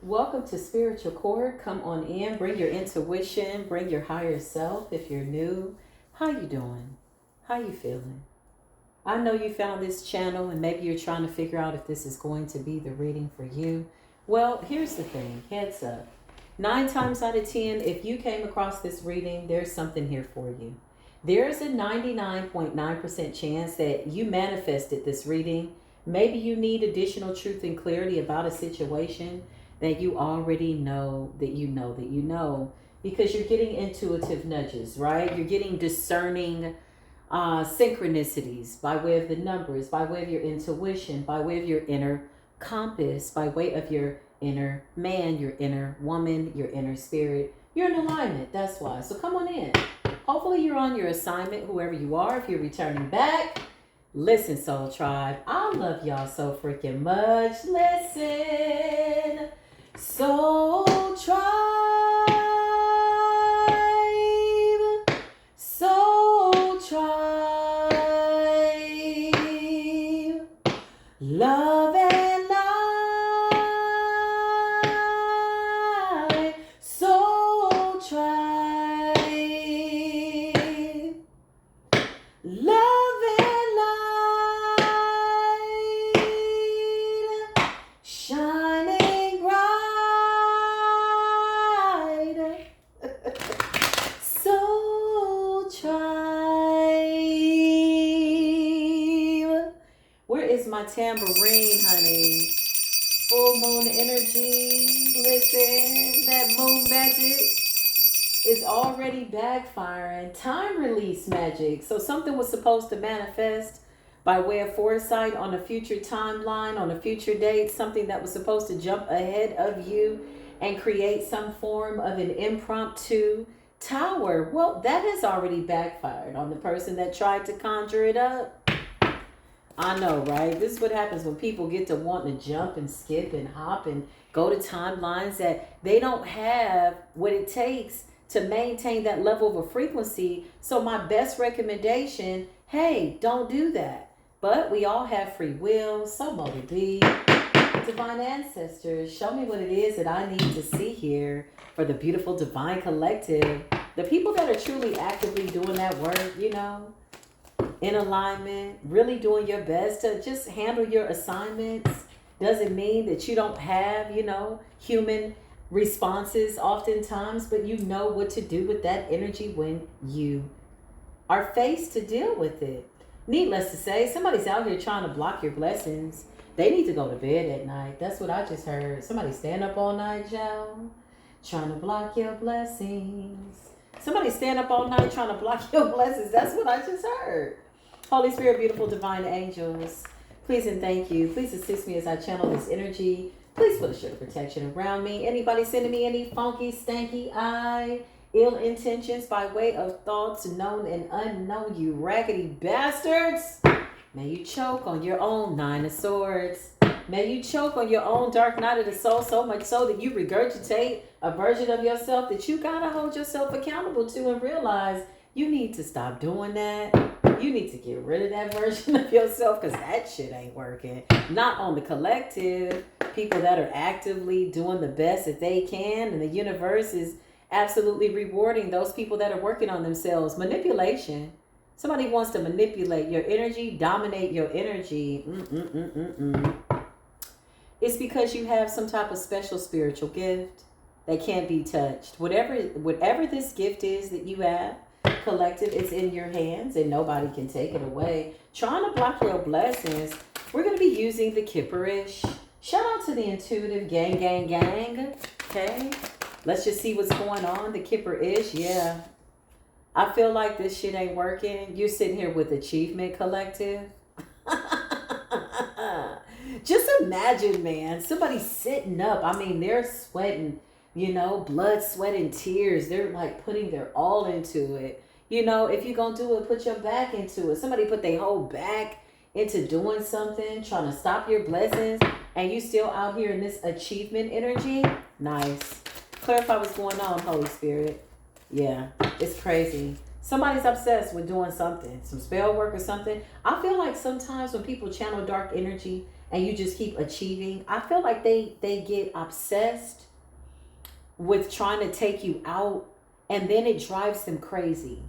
Welcome to Spiritual Court. Come on in, bring your intuition, bring your higher self. If you're new, how you doing? How you feeling? I know you found this channel and maybe you're trying to figure out if this is going to be the reading for you. Well, here's the thing, heads up. 9 times out of 10, if you came across this reading, there's something here for you. There's a 99.9% chance that you manifested this reading. Maybe you need additional truth and clarity about a situation that you already know that you know that you know, because you're getting intuitive nudges, right? You're getting discerning synchronicities by way of the numbers, by way of your intuition, by way of your inner compass, by way of your inner man, your inner woman, your inner spirit. You're in alignment, that's why. So come on in. Hopefully you're on your assignment, whoever you are. If you're returning back, listen, Soul Tribe, I love y'all so freaking much. Listen, Soul Tribe, Soul Tribe, love and light, Soul Tribe, love and light, shining bright, Soul Tribe. Where is my tambourine, honey? Full moon energy. Listen, that moon magic is already backfiring. Time release magic. So something was supposed to manifest by way of foresight on a future timeline, on a future date, something that was supposed to jump ahead of you and create some form of an impromptu tower. Well, that has already backfired on the person that tried to conjure it up. I know, right? This is what happens when people get to wanting to jump and skip and hop and go to timelines that they don't have what it takes to maintain that level of a frequency. So my best recommendation, hey, don't do that. But we all have free will. So mote it be. Divine ancestors, show me what it is that I need to see here for the beautiful divine collective. The people that are truly actively doing that work, in alignment, really doing your best to just handle your assignments. Doesn't mean that you don't have, human responses oftentimes, but you know what to do with that energy when you are faced to deal with it. Needless to say, somebody's out here trying to block your blessings. They need to go to bed at night. That's what I just heard. Somebody stand up all night, y'all, trying to block your blessings. Somebody stand up all night trying to block your blessings. That's what I just heard. Holy Spirit, beautiful divine angels, please and thank you. Please assist me as I channel this energy. Please put a shield of protection around me. Anybody sending me any funky, stanky eye, ill intentions by way of thoughts known and unknown, you raggedy bastards. May you choke on your own 9 of swords. May you choke on your own dark night of the soul, so much so that you regurgitate a version of yourself that you gotta hold yourself accountable to and realize you need to stop doing that. You need to get rid of that version of yourself because that shit ain't working. Not on the collective. People that are actively doing the best that they can, and the universe is absolutely rewarding those people that are working on themselves. Manipulation. Somebody wants to manipulate your energy, dominate your energy. It's because you have some type of special spiritual gift that can't be touched. Whatever this gift is that you have, collective, it's in your hands and nobody can take it away. Trying to block your blessings, we're going to be using the Kipperish. Shout out to the intuitive gang. Okay, let's just see what's going on. The Kipperish, yeah. I feel like this shit ain't working. You're sitting here with Achievement Collective. Just imagine, man, somebody sitting up. I mean, they're sweating, blood, sweat, and tears. They're like putting their all into it. If you're going to do it, put your back into it. Somebody put their whole back into doing something, trying to stop your blessings, and you still out here in this achievement energy. Nice. Clarify what's going on, Holy Spirit. Yeah, it's crazy. Somebody's obsessed with doing something, some spell work or something. I feel like sometimes when people channel dark energy, and you just keep achieving, I feel like they get obsessed with trying to take you out, and then it drives them crazy.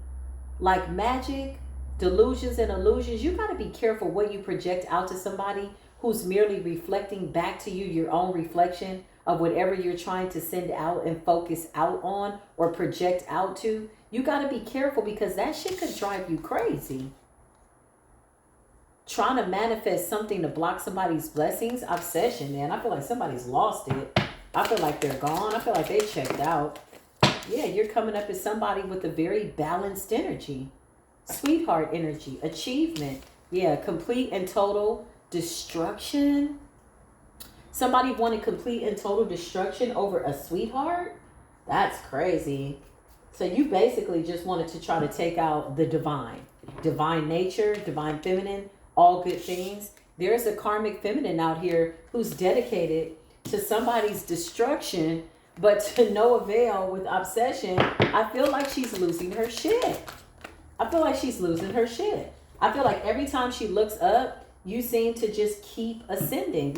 Like magic, delusions, and illusions, you got to be careful what you project out to somebody who's merely reflecting back to you your own reflection of whatever you're trying to send out and focus out on or project out to. You got to be careful, because that shit could drive you crazy. Trying to manifest something to block somebody's blessings, obsession, man. I feel like somebody's lost it. I feel like they're gone. I feel like they checked out. Yeah, you're coming up as somebody with a very balanced energy. Sweetheart energy. Achievement. Yeah, complete and total destruction. Somebody wanted complete and total destruction over a sweetheart? That's crazy. So you basically just wanted to try to take out the divine. Divine nature, divine feminine, all good things. There's a karmic feminine out here who's dedicated to somebody's destruction, but to no avail with obsession. I feel like she's losing her shit. I feel like she's losing her shit. I feel like every time she looks up, you seem to just keep ascending.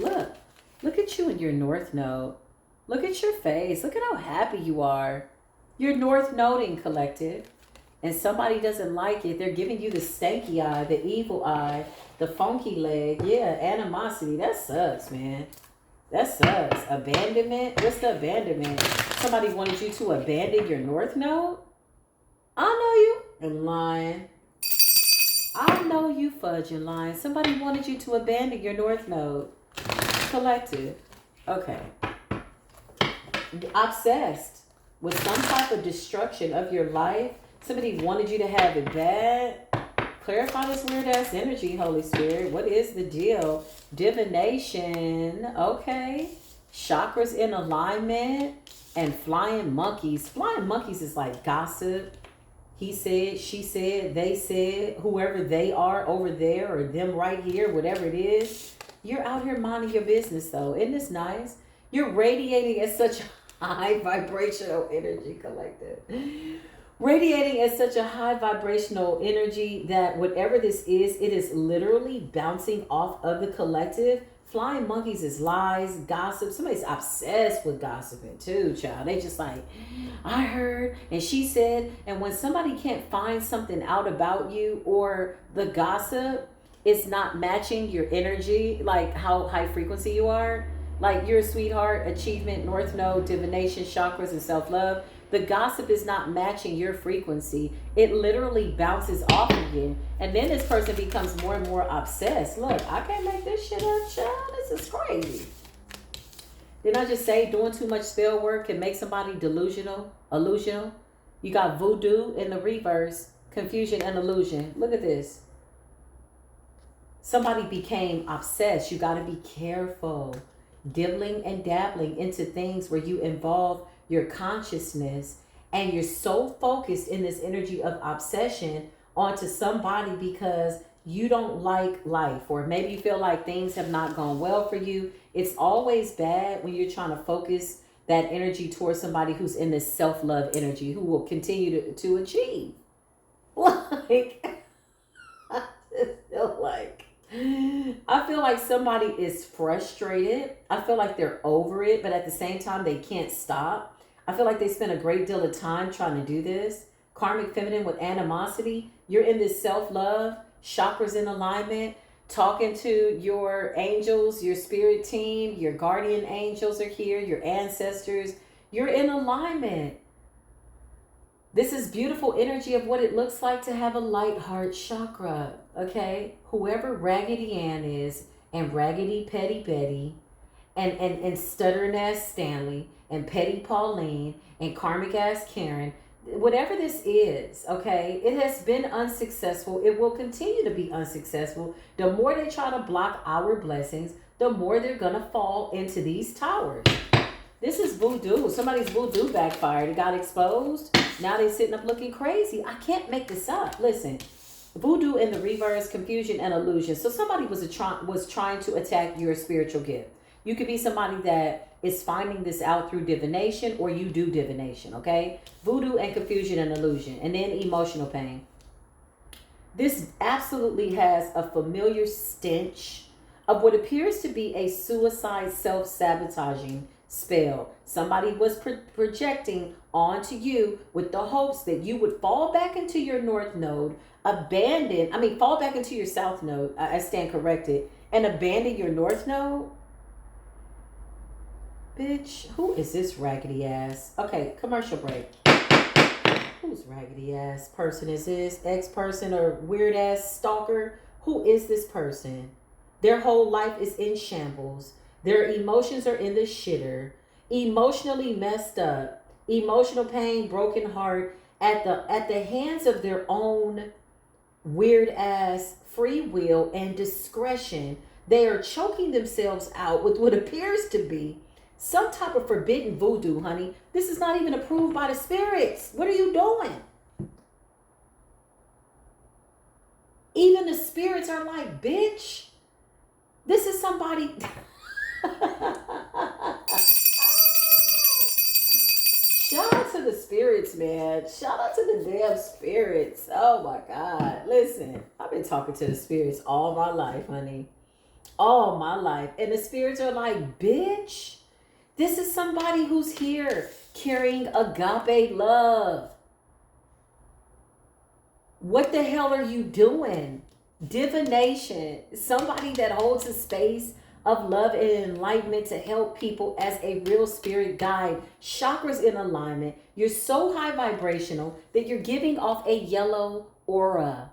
Look at you and your north node. Look at your face. Look at how happy you are. You're north noding, collective. And somebody doesn't like it. They're giving you the stanky eye, the evil eye, the funky leg. Yeah, animosity. That sucks, man. That sucks. Abandonment? What's the abandonment? Somebody wanted you to abandon your north node? I know you. And lying. I know you fudging lying. Somebody wanted you to abandon your north node. Collective. Okay. Obsessed with some type of destruction of your life. Somebody wanted you to have it bad. Clarify this weird ass energy, Holy Spirit. What is the deal? Divination. Okay. Chakras in alignment. And flying monkeys. Flying monkeys is like gossip. He said, she said, they said, whoever they are over there or them right here, whatever it is. You're out here minding your business though. Isn't this nice? You're radiating at such a high vibrational energy, collective. Radiating at such a high vibrational energy that whatever this is, it is literally bouncing off of the collective. Flying monkeys is lies, gossip. Somebody's obsessed with gossiping too, child. They just like, I heard and she said. And when somebody can't find something out about you, or the gossip is not matching your energy, like how high frequency you are, like you're a sweetheart, achievement, north node, divination, chakras, and self-love. The gossip is not matching your frequency. It literally bounces off of you. And then this person becomes more and more obsessed. Look, I can't make this shit up, child. This is crazy. Didn't I just say doing too much spell work can make somebody delusional, illusional? You got voodoo in the reverse, confusion and illusion. Look at this. Somebody became obsessed. You got to be careful. Dibbling and dabbling into things where you involve your consciousness, and you're so focused in this energy of obsession onto somebody because you don't like life, or maybe you feel like things have not gone well for you. It's always bad when you're trying to focus that energy towards somebody who's in this self-love energy, who will continue to achieve. Like, I feel like somebody is frustrated. I feel like they're over it, but at the same time, they can't stop. I feel like they spend a great deal of time trying to do this. Karmic feminine with animosity. You're in this self-love, chakras in alignment, talking to your angels, your spirit team, your guardian angels are here, your ancestors. You're in alignment. This is beautiful energy of what it looks like to have a light heart chakra, okay? Whoever Raggedy Ann is, and Raggedy Petty Betty, and stuttering ass Stanley, and Petty Pauline, and karmic ass Karen, whatever this is, okay, it has been unsuccessful. It will continue to be unsuccessful. The more they try to block our blessings, the more they're going to fall into these towers. This is voodoo. Somebody's voodoo backfired. It got exposed. Now they're sitting up looking crazy. I can't make this up. Listen, voodoo in the reverse, confusion and illusion. So somebody was trying to attack your spiritual gift. You could be somebody that is finding this out through divination, or you do divination, okay? Voodoo and confusion and illusion. And then emotional pain. This absolutely has a familiar stench of what appears to be a suicide self-sabotaging spell. Somebody was projecting onto you with the hopes that you would fall back into your north node, fall back into your south node, I stand corrected, and abandon your north node. Bitch, who is this raggedy ass? Okay, commercial break. Whose raggedy ass person is this? Ex-person or weird ass stalker? Who is this person? Their whole life is in shambles. Their emotions are in the shitter. Emotionally messed up. Emotional pain, broken heart at the hands of their own weird ass free will and discretion. They are choking themselves out with what appears to be some type of forbidden voodoo, honey. This is not even approved by the spirits. What are you doing? Even the spirits are like, bitch, this is somebody. Shout out to the spirits, man. Shout out to the damn spirits. Oh my God. Listen, I've been talking to the spirits all my life, honey. All my life. And the spirits are like, bitch, this is somebody who's here carrying agape love. What the hell are you doing? Divination. Somebody that holds a space of love and enlightenment to help people as a real spirit guide. Chakras in alignment. You're so high vibrational that you're giving off a yellow aura.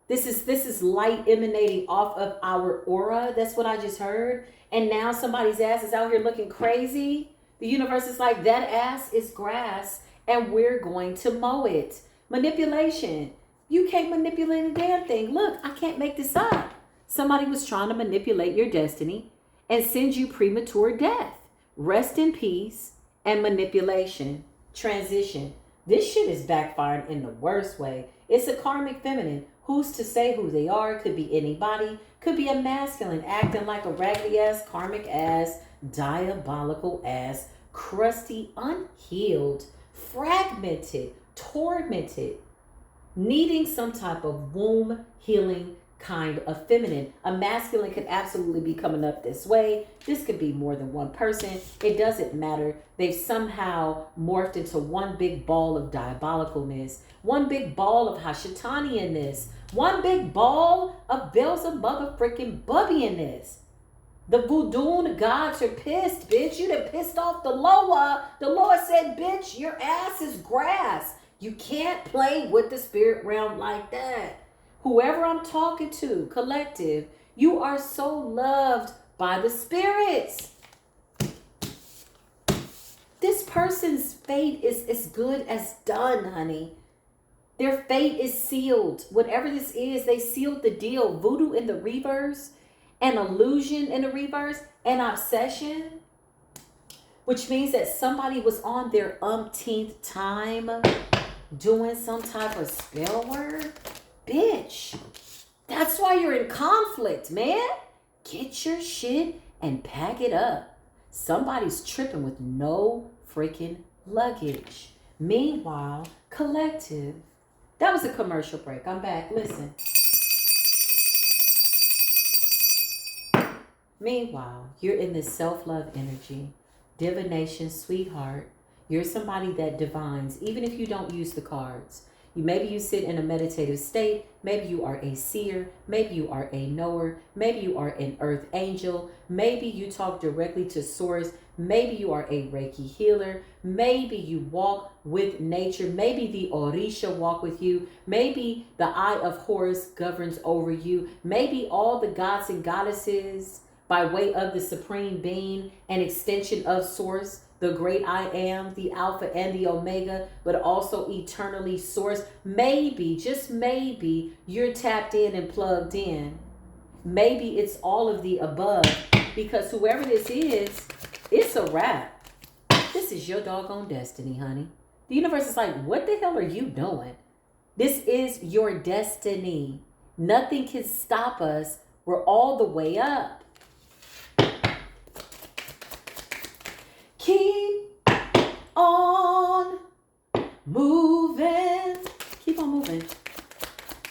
This is light emanating off of our aura. That's what I just heard. And now somebody's ass is out here looking crazy. The universe is like, that ass is grass and we're going to mow it. Manipulation. You can't manipulate a damn thing. Look, I can't make this up. Somebody was trying to manipulate your destiny and send you premature death. Rest in peace and manipulation. Transition. This shit is backfiring in the worst way. It's a karmic feminine. Who's to say who they are? Could be anybody. Could be a masculine acting like a raggedy ass, karmic ass, diabolical ass, crusty, unhealed, fragmented, tormented, needing some type of womb healing kind of feminine. A masculine could absolutely be coming up this way. This could be more than one person. It doesn't matter. They've somehow morphed into one big ball of diabolicalness, one big ball of Hashitanianness, one big ball of Beelzebub freaking Bubbianness. The voodoo gods are pissed, bitch. You done pissed off the Loa. The Loa said, bitch, your ass is grass. You can't play with the spirit realm like that. Whoever I'm talking to, collective, you are so loved by the spirits. This person's fate is as good as done, honey. Their fate is sealed. Whatever this is, they sealed the deal. Voodoo in the reverse, an illusion in the reverse, an obsession, which means that somebody was on their umpteenth time doing some type of spell work. Bitch, that's why you're in conflict, man. Get your shit and pack it up. Somebody's tripping with no freaking luggage. Meanwhile, collective. That was a commercial break. I'm back. Listen. Meanwhile, you're in this self-love energy. Divination, sweetheart. You're somebody that divines, even if you don't use the cards. Maybe you sit in a meditative state. Maybe you are a seer. Maybe you are a knower. Maybe you are an earth angel. Maybe you talk directly to source. Maybe you are a Reiki healer. Maybe you walk with nature. Maybe the Orisha walk with you. Maybe the Eye of Horus governs over you. Maybe all the gods and goddesses by way of the supreme being, an extension of source, the great I am, the Alpha and the Omega, but also eternally source. Maybe, just maybe, you're tapped in and plugged in. Maybe it's all of the above, because whoever this is, it's a wrap. This is your doggone destiny, honey. The universe is like, what the hell are you doing? This is your destiny. Nothing can stop us. We're all the way up. Keep on moving. Keep on moving.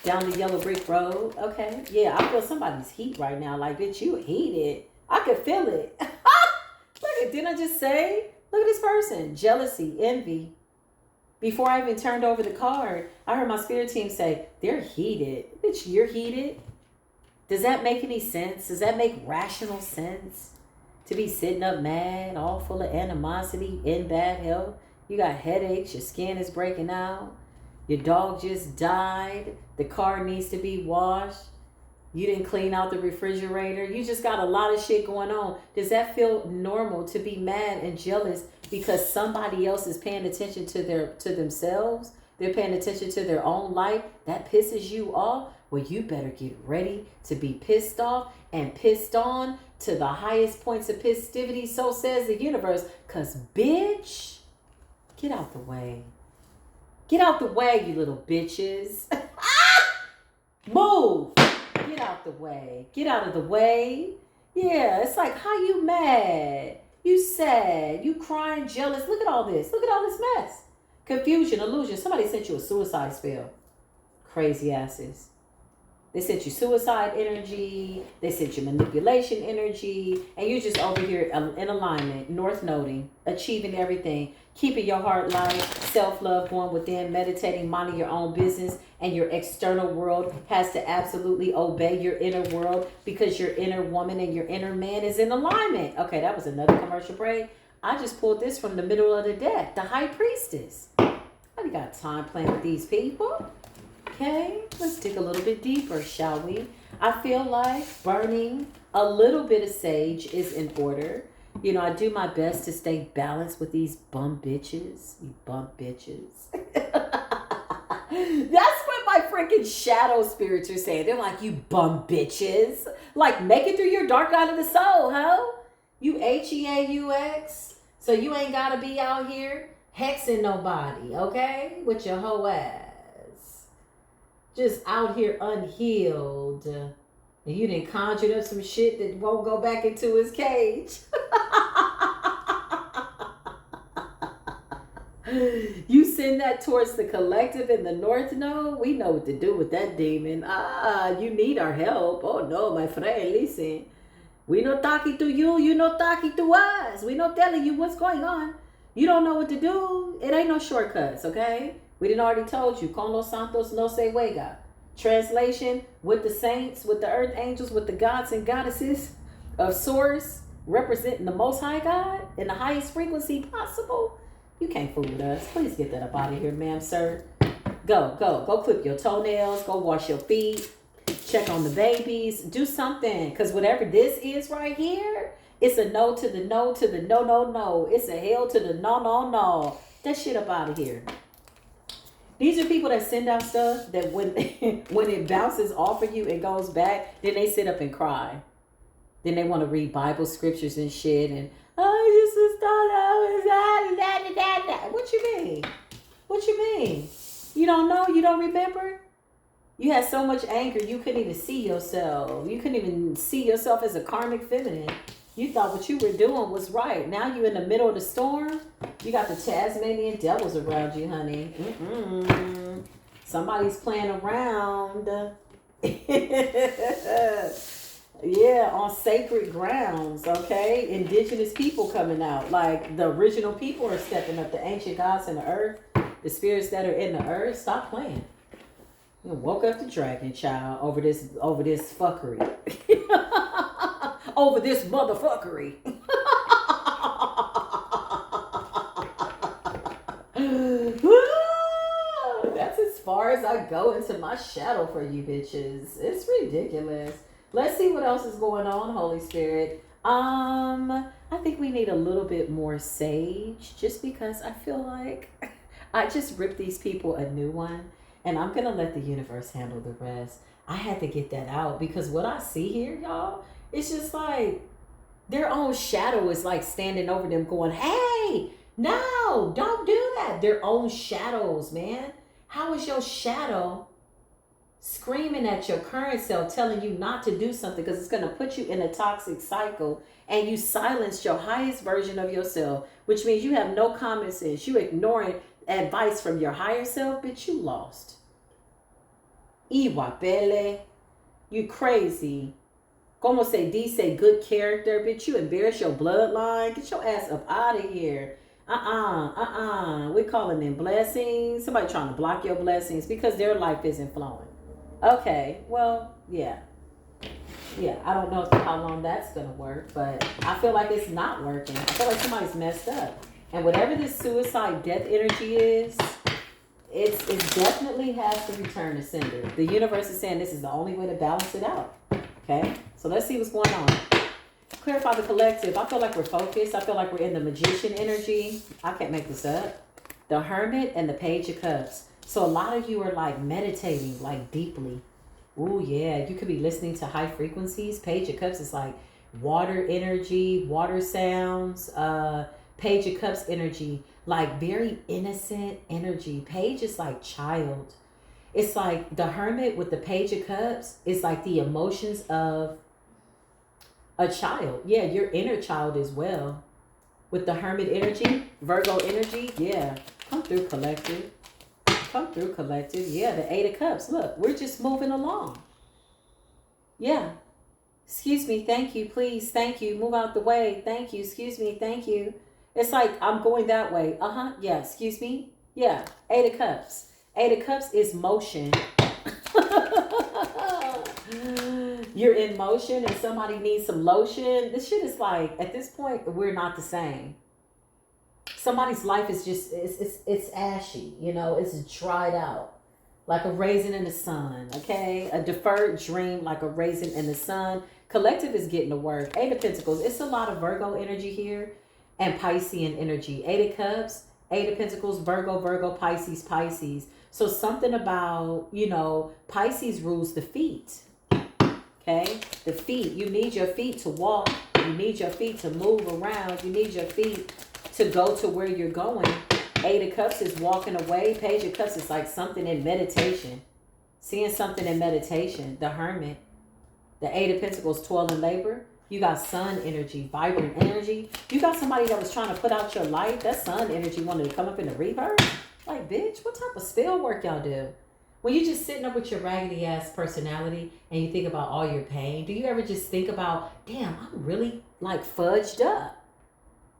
Down the yellow brick road. Okay. Yeah, I feel somebody's heat right now. Like, bitch, you heated. I could feel it. Look at, didn't I just say? Look at this person. Jealousy, envy. Before I even turned over the card, I heard my spirit team say, they're heated. Bitch, you're heated. Does that make any sense? Does that make rational sense? To be sitting up mad, all full of animosity, in bad health. You got headaches, your skin is breaking out. Your dog just died. The car needs to be washed. You didn't clean out the refrigerator. You just got a lot of shit going on. Does that feel normal to be mad and jealous because somebody else is paying attention to themselves? They're paying attention to their own life. That pisses you off. Well, you better get ready to be pissed off and pissed on to the highest points of festivity. So says the universe. Because, bitch, get out the way. Get out the way, you little bitches. Move. Get out the way. Get out of the way. Yeah, it's like, how you mad? You sad. You crying, jealous. Look at all this. Look at all this mess. Confusion, illusion. Somebody sent you a suicide spell. Crazy asses. They sent you suicide energy. They sent you manipulation energy. And you're just over here in alignment, north noding, achieving everything, keeping your heart light, self-love going within, meditating, minding your own business. And your external world has to absolutely obey your inner world because your inner woman and your inner man is in alignment. Okay, that was another commercial break. I just pulled this from the middle of the deck. The High Priestess. I got time playing with these people. Okay, let's dig a little bit deeper, shall we? I feel like burning a little bit of sage is in order. You know, I do my best to stay balanced with these bum bitches. You bum bitches. That's what my freaking shadow spirits are saying. They're like, you bum bitches. Like, make it through your dark night of the soul, ho. You HEAUX. So you ain't got to be out here hexing nobody, okay? With your hoe ass. Just out here unhealed. And you done conjured up some shit that won't go back into his cage. You send that towards the collective in the North Node. We know what to do with that demon. You need our help. Oh no, my friend, listen. We not talking to you. You not talking to us. We not telling you what's going on. You don't know what to do. It ain't no shortcuts, okay? We done already told you. Con los santos no se juega. Translation, with the saints, with the earth angels, with the gods and goddesses of source, representing the Most High God in the highest frequency possible. You can't fool with us. Please get that up out of here, ma'am, sir. Go clip your toenails. Go wash your feet. Check on the babies. Do something. Because whatever this is right here, it's a no to the no to the no, no, no. It's a hell to the no, no, no. That shit up out of here. These are people that send out stuff that when it bounces off of you and goes back, then they sit up and cry. Then they want to read Bible scriptures and shit. And, I just thought I was that. What you mean? What you mean? You don't know? You don't remember? You had so much anger, you couldn't even see yourself. You couldn't even see yourself as a karmic feminine. You thought what you were doing was right. Now you in the middle of the storm. You got the Tasmanian devils around you, honey. Somebody's playing around. Yeah, on sacred grounds, okay? Indigenous people coming out. Like, the original people are stepping up. The ancient gods in the earth. The spirits that are in the earth. Stop playing. You woke up the dragon, child, over this fuckery. Over this motherfuckery. That's as far as I go into my shadow for you bitches. It's ridiculous. Let's see what else is going on, Holy Spirit. I think we need a little bit more sage, just because I feel like I just ripped these people a new one, and I'm going to let the universe handle the rest. I had to get that out because what I see here, y'all, it's just like their own shadow is like standing over them going, hey, no, don't do that. Their own shadows, man. How is your shadow screaming at your current self, telling you not to do something because it's going to put you in a toxic cycle, and you silenced your highest version of yourself, which means you have no common sense. You ignoring advice from your higher self, bitch, you lost. Iwapele. You crazy. Como se dice good character, bitch. You embarrass your bloodline. Get your ass up out of here. We calling in blessings. Somebody trying to block your blessings because their life isn't flowing. Okay, well, yeah. Yeah, I don't know how long that's going to work, but I feel like it's not working. I feel like somebody's messed up. And whatever this suicide death energy is, it definitely has to return to sender. The universe is saying this is the only way to balance it out. Okay, so let's see what's going on. Clarify the collective. I feel like we're focused. I feel like we're in the magician energy. I can't make this up. The hermit and the page of cups. So a lot of you are like meditating like deeply. Ooh, yeah. You could be listening to high frequencies. Page of cups is like water energy, water sounds. Page of cups energy, like very innocent energy. Page is like child. It's like the hermit with the page of cups is like the emotions of a child. Yeah, your inner child as well. With the hermit energy, Virgo energy, yeah. Come through, collective. Come through, collective. Yeah, the 8 of cups. Look, we're just moving along. Yeah. Excuse me, thank you, please, thank you. Move out the way, thank you, excuse me, thank you. It's like I'm going that way. Yeah, excuse me. Yeah, 8 of cups. 8 of cups is motion. You're in motion and somebody needs some lotion. This shit is like, at this point, we're not the same. Somebody's life is just, it's ashy, you know, it's dried out. Like a raisin in the sun, okay? A deferred dream like a raisin in the sun. Collective is getting to work. 8 of Pentacles, it's a lot of Virgo energy here and Piscean energy. 8 of Cups, 8 of Pentacles, Virgo, Pisces. So something about, you know, Pisces rules the feet. Okay? The feet. You need your feet to walk. You need your feet to move around. You need your feet to go to where you're going. 8 of Cups is walking away. Page of Cups is like something in meditation. Seeing something in meditation. The Hermit. The 8 of Pentacles, toil and labor. You got sun energy, vibrant energy. You got somebody that was trying to put out your light. That sun energy wanted to come up in the reverse. Like, bitch, what type of spell work y'all do? When you're just sitting up with your raggedy ass personality and you think about all your pain, do you ever just think about, damn, I'm really like fudged up?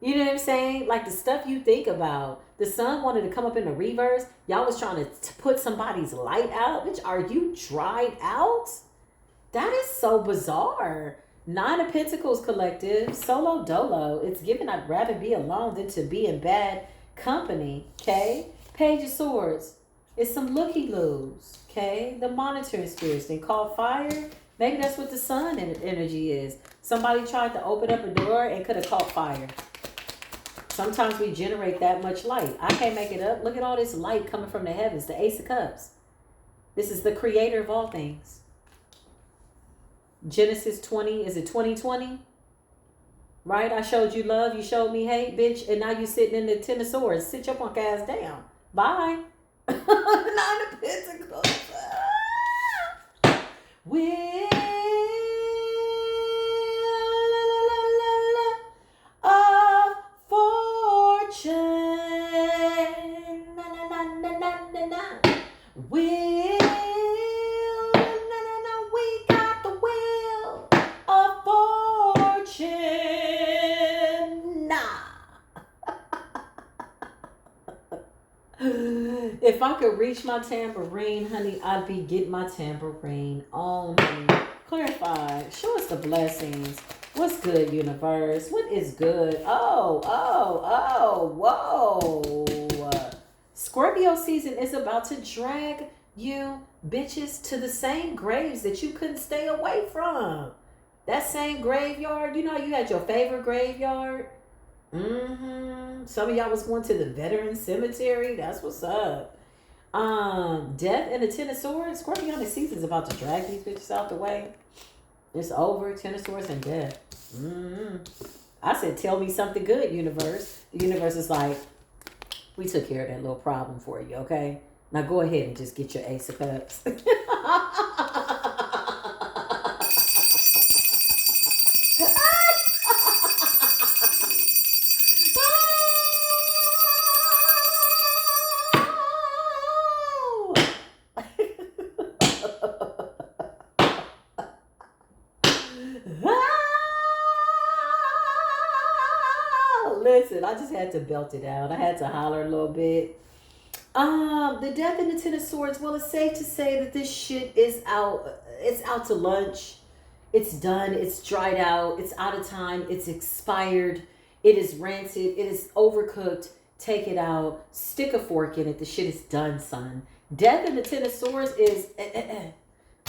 You know what I'm saying? Like the stuff you think about. The sun wanted to come up in the reverse. Y'all was trying to put somebody's light out. Bitch, are you dried out? That is so bizarre. 9 of Pentacles collective, solo dolo. It's given I'd rather be alone than to be in bad company, okay? Page of Swords. It's some looky-loos, okay? The monitoring spirits. They call fire. Maybe that's what the sun energy is. Somebody tried to open up a door and could have caught fire. Sometimes we generate that much light. I can't make it up. Look at all this light coming from the heavens. The Ace of Cups. This is the creator of all things. Genesis 20, is it 2020? Right? I showed you love, you showed me hate, bitch, and now you sitting in the Ten of Swords. Sit your punk ass down. Bye. 9 of Pentacles. Wheel of fortune. Na, na, na, na, na, na, na. Wheel. If I could reach my tambourine, honey, I'd be getting my tambourine on. Clarify. Show us the blessings. What's good, universe? What is good? Whoa. Scorpio season is about to drag you bitches to the same graves that you couldn't stay away from. That same graveyard. You know, you had your favorite graveyard. Some of y'all was going to the veteran cemetery. That's what's up. Death and the Ten of Swords. Scorpio season is about to drag these bitches out the way. It's over. Ten of Swords and death. I said, tell me something good, universe. The universe is like, we took care of that little problem for you, okay? Now go ahead and just get your Ace of Cups. I just had to belt it out. I had to holler a little bit. The Death and the Ten of Swords. Well, it's safe to say that this shit is out. It's out to lunch. It's done. It's dried out. It's out of time. It's expired. It is rancid. It is overcooked. Take it out. Stick a fork in it. The shit is done, son. Death and the Ten of Swords is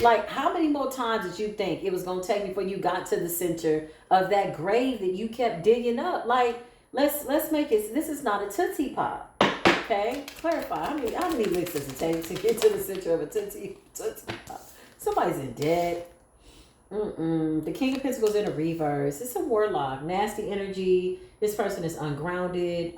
like, how many more times did you think it was gonna take before you got to the center of that grave that you kept digging up? Like, let's make it. This is not a Tootsie Pop. Okay, clarify. How many licks does it take to get to the center of a Tootsie Pop? Somebody's in debt. The King of Pentacles in a reverse. It's a warlock. Nasty energy. This person is ungrounded.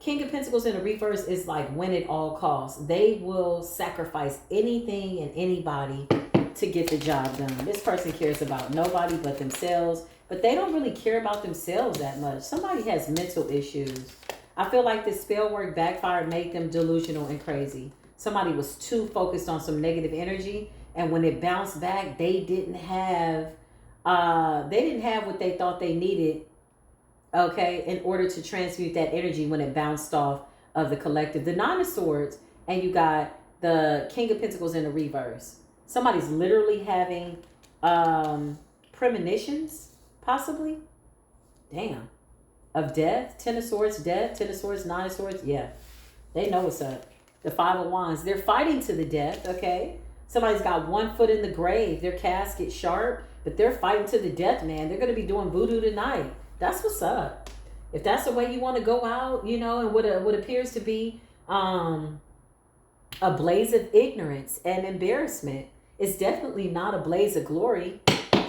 King of Pentacles in a reverse is like win at all costs. They will sacrifice anything and anybody to get the job done. This person cares about nobody but themselves. But they don't really care about themselves that much. Somebody has mental issues. I feel like this spell work backfired, made them delusional and crazy. Somebody was too focused on some negative energy, and when it bounced back, they didn't have what they thought they needed, okay, in order to transmute that energy when it bounced off of the collective. The Nine of Swords, and you got the King of Pentacles in the reverse. Somebody's literally having premonitions, possibly. Damn. Of death. Ten of Swords, death. Ten of Swords, Nine of Swords. Yeah. They know what's up. The Five of Wands. They're fighting to the death, okay? Somebody's got one foot in the grave. Their casket sharp, but they're fighting to the death, man. They're going to be doing voodoo tonight. That's what's up. If that's the way you want to go out, you know, and what appears to be a blaze of ignorance and embarrassment, it's definitely not a blaze of glory.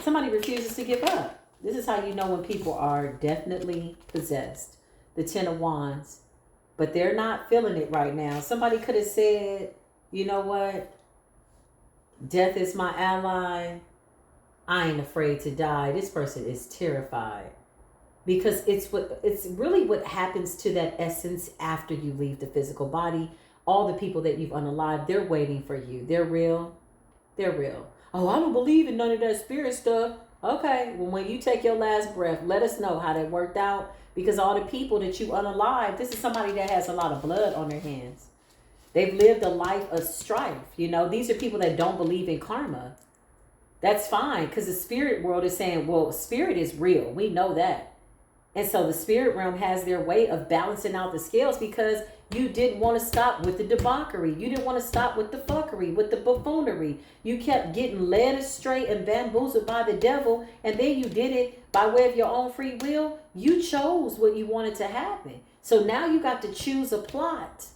Somebody refuses to give up. This is how you know when people are definitely possessed. The Ten of Wands. But they're not feeling it right now. Somebody could have said, you know what? Death is my ally. I ain't afraid to die. This person is terrified. Because it's really what happens to that essence after you leave the physical body. All the people that you've unalived, they're waiting for you. They're real. They're real. Oh, I don't believe in none of that spirit stuff. Okay, well, when you take your last breath, let us know how that worked out. Because all the people that you unalive, this is somebody that has a lot of blood on their hands. They've lived a life of strife. You know, these are people that don't believe in karma. That's fine, because the spirit world is saying, well, spirit is real. We know that. And so the spirit realm has their way of balancing out the scales, because you didn't want to stop with the debauchery. You didn't want to stop with the fuckery, with the buffoonery. You kept getting led astray and bamboozled by the devil, and then you did it by way of your own free will. You chose what you wanted to happen. So now you got to choose a plot.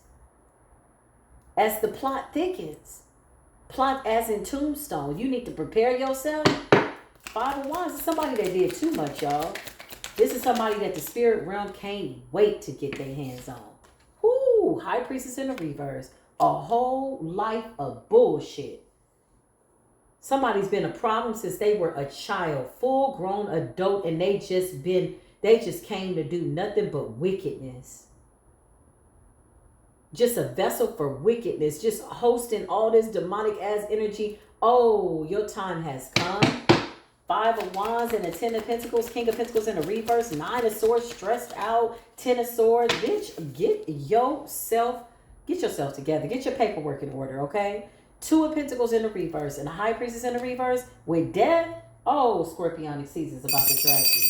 As the plot thickens, plot as in tombstone, you need to prepare yourself. Five of Wands is somebody that did too much, y'all. This is somebody that the spirit realm can't wait to get their hands on. Whoo, High Priestess in the reverse. A whole life of bullshit. Somebody's been a problem since they were a child, full grown adult, and they just came to do nothing but wickedness. Just a vessel for wickedness, just hosting all this demonic ass energy. Oh, your time has come. Five of Wands and a Ten of Pentacles, King of Pentacles in a reverse, Nine of Swords, stressed out, Ten of Swords. Bitch, get yourself together. Get your paperwork in order, okay? Two of Pentacles in the reverse and a High Priestess in the reverse with death. Oh, Scorpionic season's about to drag you.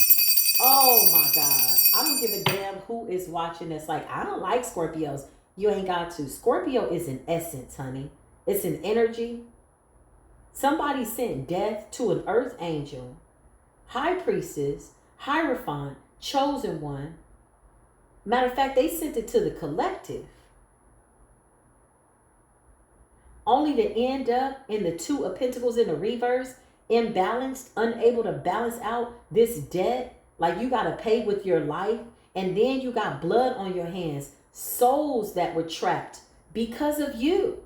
Oh my God. I don't give a damn who is watching this. Like, I don't like Scorpios. You ain't got to. Scorpio is an essence, honey. It's an energy. Somebody sent death to an earth angel, High Priestess, Hierophant, Chosen One. Matter of fact, they sent it to the collective. Only to end up in the Two of Pentacles in the reverse, imbalanced, unable to balance out this debt. Like, you got to pay with your life. And then you got blood on your hands. Souls that were trapped because of you.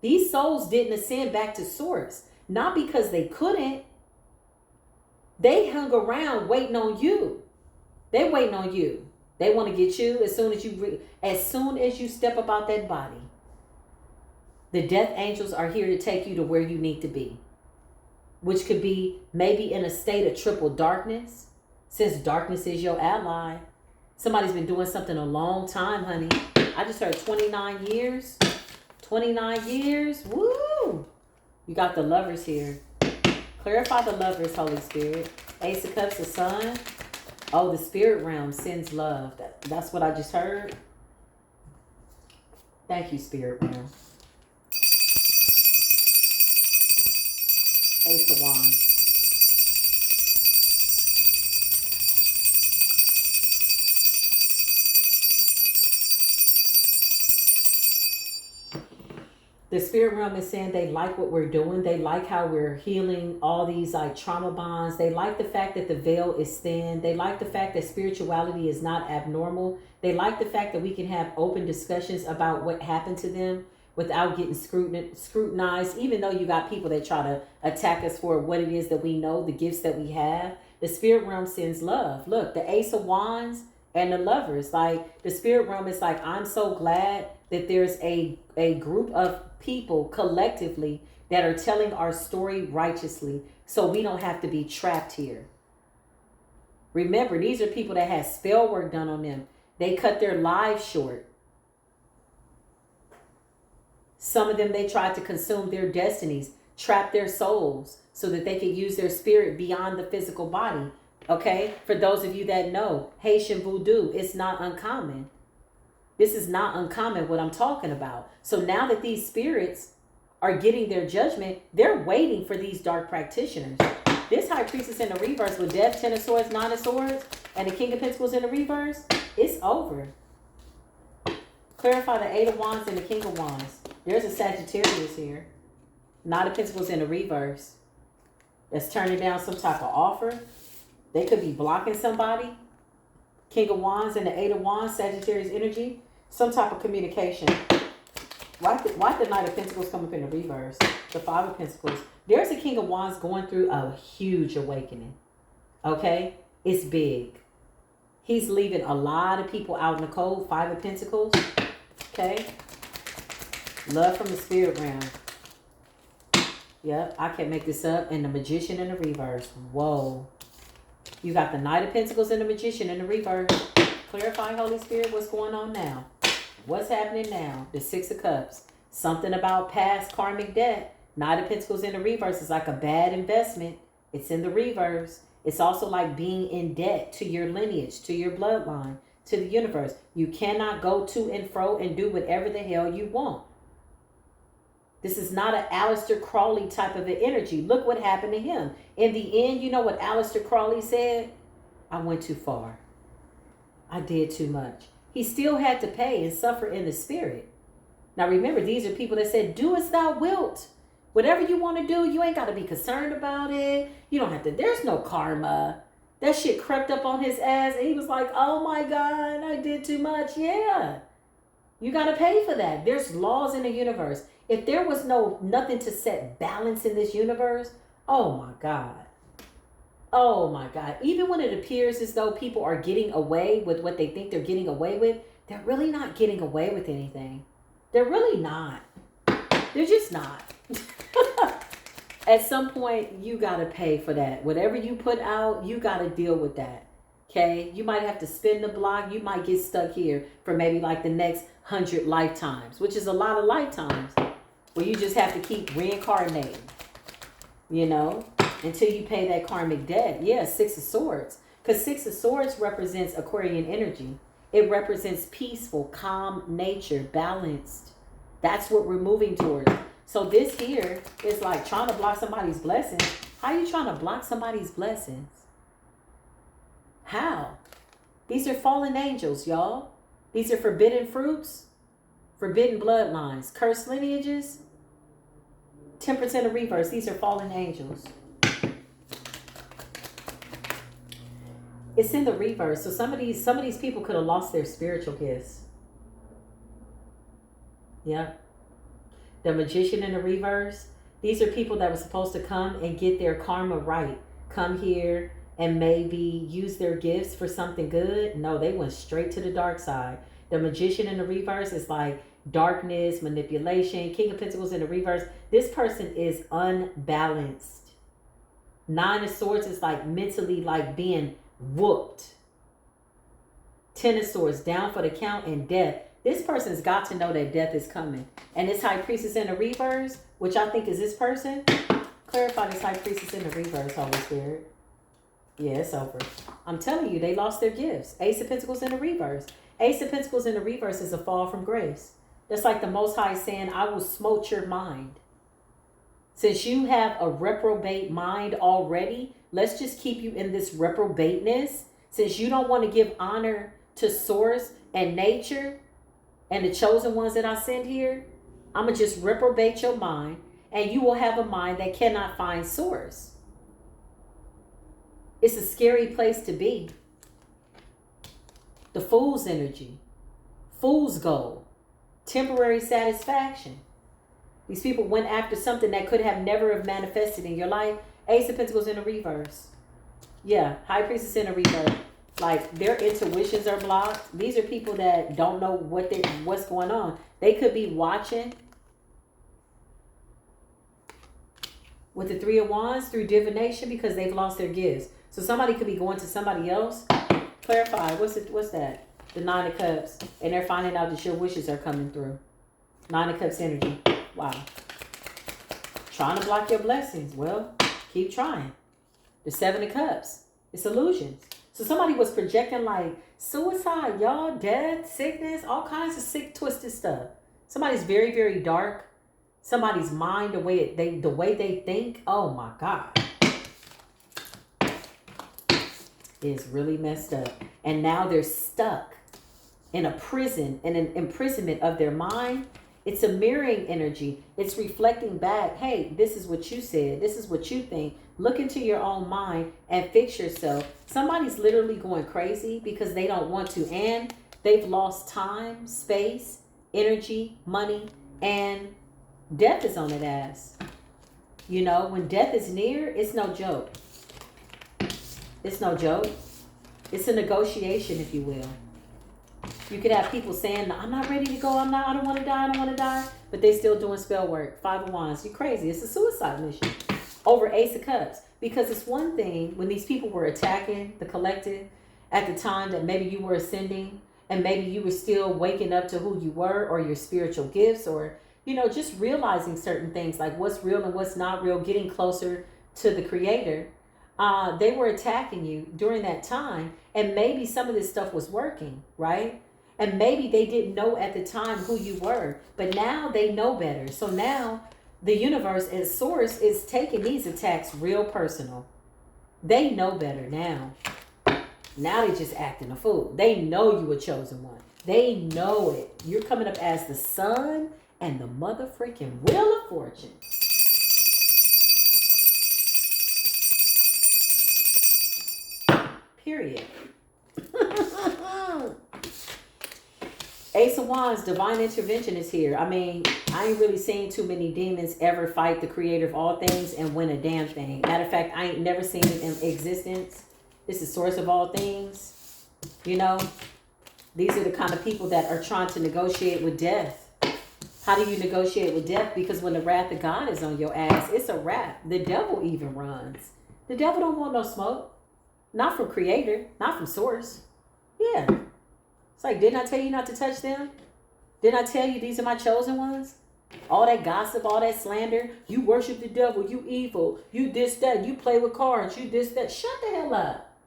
These souls didn't ascend back to source, not because they couldn't. They hung around waiting on you. They waiting on you. They want to get you as soon as you step up out that body. The death angels are here to take you to where you need to be, which could be maybe in a state of triple darkness. since darkness is your ally. Somebody's been doing something a long time, honey. I just heard 29 years. 29 years. Woo! You got the lovers here. Clarify the lovers, Holy Spirit. Ace of Cups, the Sun. Oh, the spirit realm sends love. That's what I just heard. Thank you, spirit realm. Ace of Wands. The spirit realm is saying they like what we're doing. They like how we're healing all these like trauma bonds. They like the fact that the veil is thin. They like the fact that spirituality is not abnormal. They like the fact that we can have open discussions about what happened to them without getting scrutinized, even though you got people that try to attack us for what it is that we know, the gifts that we have. The spirit realm sends love. Look, the Ace of Wands and the lovers. Like, the spirit realm is like, I'm so glad that there's a group of people collectively that are telling our story righteously, so we don't have to be trapped here. Remember, these are people that had spell work done on them. They cut their lives short. Some of them, they tried to consume their destinies, trap their souls so that they could use their spirit beyond the physical body. Okay? For those of you that know, Haitian Voodoo, it's not uncommon. This is not uncommon what I'm talking about. So now that these spirits are getting their judgment, they're waiting for these dark practitioners. This High Priestess in the reverse with Death, Ten of Swords, Nine of Swords, and the King of Pentacles in the reverse, it's over. Clarify the Eight of Wands and the King of Wands. There's a Sagittarius here. Nine of Pentacles in the reverse. That's turning down some type of offer. They could be blocking somebody. King of Wands and the Eight of Wands, Sagittarius energy. Some type of communication. Why the Knight of Pentacles come up in the reverse? The Five of Pentacles. There's a King of Wands going through a huge awakening. Okay? It's big. He's leaving a lot of people out in the cold. Five of Pentacles. Okay? Love from the spirit realm. Yep, I can't make this up. And the Magician in the reverse. Whoa. You got the Knight of Pentacles and the Magician in the reverse. Clarifying, Holy Spirit, what's going on now? What's happening now? The Six of Cups. Something about past karmic debt. Knight of Pentacles in the reverse is like a bad investment. It's in the reverse. It's also like being in debt to your lineage, to your bloodline, to the universe. You cannot go to and fro and do whatever the hell you want. This is not an Aleister Crowley type of an energy. Look what happened to him. In the end, you know what Aleister Crowley said? I went too far. I did too much. He still had to pay and suffer in the spirit. Now remember, these are people that said, do as thou wilt. Whatever you want to do, you ain't got to be concerned about it. You don't have to. There's no karma. That shit crept up on his ass and he was like, oh my God, I did too much. Yeah. You got to pay for that. There's laws in the universe. If there was nothing to set balance in this universe, oh my God. Oh my God. Even when it appears as though people are getting away with what they think they're getting away with, they're really not getting away with anything. They're really not. They're just not. At some point, you got to pay for that. Whatever you put out, you got to deal with that. Okay? You might have to spin the block. You might get stuck here for maybe like the next 100 lifetimes, which is a lot of lifetimes. Where you just have to keep reincarnating, you know, until you pay that karmic debt. Yeah, Six of Swords. Because Six of Swords represents Aquarian energy. It represents peaceful, calm nature, balanced. That's what we're moving towards. So this here is like trying to block somebody's blessings. How are you trying to block somebody's blessings? How? These are fallen angels, y'all. These are forbidden fruits, forbidden bloodlines, cursed lineages, temperance in the reverse. These are fallen angels. It's in the reverse. So some of these people could have lost their spiritual gifts. Yeah. The Magician in the reverse. These are people that were supposed to come and get their karma right. Come here and maybe use their gifts for something good. No, they went straight to the dark side. The Magician in the reverse is like darkness, manipulation. King of Pentacles in the reverse. This person is unbalanced. Nine of Swords is like mentally like being whooped. Ten of Swords, down for the count, and death. This person's got to know that death is coming. And this High Priestess in the reverse, which I think is this person. Clarify this High Priestess in the reverse, Holy Spirit. Yeah, it's over. I'm telling you, they lost their gifts. Ace of Pentacles in the reverse. Ace of Pentacles in the reverse is a fall from grace. That's like the Most High saying, I will smote your mind. Since you have a reprobate mind already, let's just keep you in this reprobateness. Since you don't want to give honor to source and nature and the chosen ones that I send here, I'm going to just reprobate your mind, and you will have a mind that cannot find source. It's a scary place to be. The Fool's energy. Fool's goal. Temporary satisfaction. These people went after something that could have never have manifested in your life. Ace of Pentacles in the reverse. Yeah, High Priestess in the reverse. Like, their intuitions are blocked. These are people that don't know what's going on. They could be watching with the Three of Wands through divination because they've lost their gifts. So somebody could be going to somebody else. Clarify. What's that? The Nine of Cups. And they're finding out that your wishes are coming through. Nine of Cups energy. Wow. Trying to block your blessings. Well, keep trying. The Seven of Cups. It's illusions. So somebody was projecting like suicide, y'all, death, sickness, all kinds of sick, twisted stuff. Somebody's very, very dark. Somebody's mind, the way they think. Oh my God. Is really messed up. And now they're stuck in a prison, in an imprisonment of their mind. It's a mirroring energy. It's reflecting back. Hey, this is what you said. This is what you think. Look into your own mind and fix yourself. Somebody's literally going crazy because they don't want to. And they've lost time, space, energy, money, and death is on that ass. You know, when death is near, it's no joke. It's no joke. It's a negotiation, if you will. You could have people saying, I'm not ready to go. I don't want to die. I don't want to die. But they still doing spell work. Five of Wands. You're crazy. It's a suicide mission. Over Ace of Cups. Because it's one thing when these people were attacking the collective at the time that maybe you were ascending and maybe you were still waking up to who you were or your spiritual gifts or, you know, just realizing certain things like what's real and what's not real, getting closer to the Creator. They were attacking you during that time. And maybe some of this stuff was working, right? And maybe they didn't know at the time who you were, but now they know better. So now the universe and source is taking these attacks real personal. They know better now. Now they just acting a fool. They know you a chosen one. They know it. You're coming up as the sun and the mother freaking wheel of fortune. Period. Ace of Wands, divine intervention is here. I mean, I ain't really seen too many demons ever fight the creator of all things and win a damn thing. Matter of fact, I ain't never seen it in existence. This is source of all things. You know, these are the kind of people that are trying to negotiate with death. How do you negotiate with death? Because when the wrath of God is on your ass, it's a wrap. The devil even runs. The devil don't want no smoke. Not from creator, not from source. Yeah. It's like, didn't I tell you not to touch them? Didn't I tell you these are my chosen ones? All that gossip, all that slander. You worship the devil. You evil. You this, that. You play with cards. You this, that. Shut the hell up.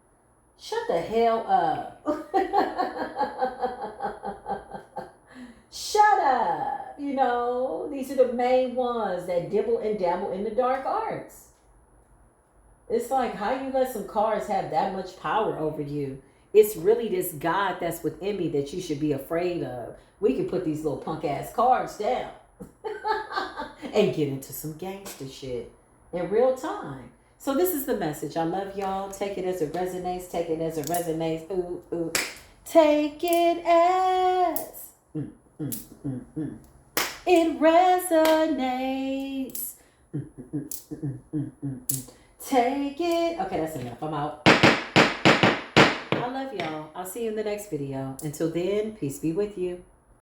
Shut the hell up. Shut up. You know, these are the main ones that dibble and dabble in the dark arts. It's like, how you let some cards have that much power over you? It's really this God that's within me that you should be afraid of. We can put these little punk ass cards down and get into some gangster shit in real time. So this is the message. I love y'all. Take it as it resonates. Take it as it resonates. Ooh, ooh. Take it as it resonates. Take it. Okay, that's enough. I'm out. I love y'all. I'll see you in the next video. Until then, peace be with you.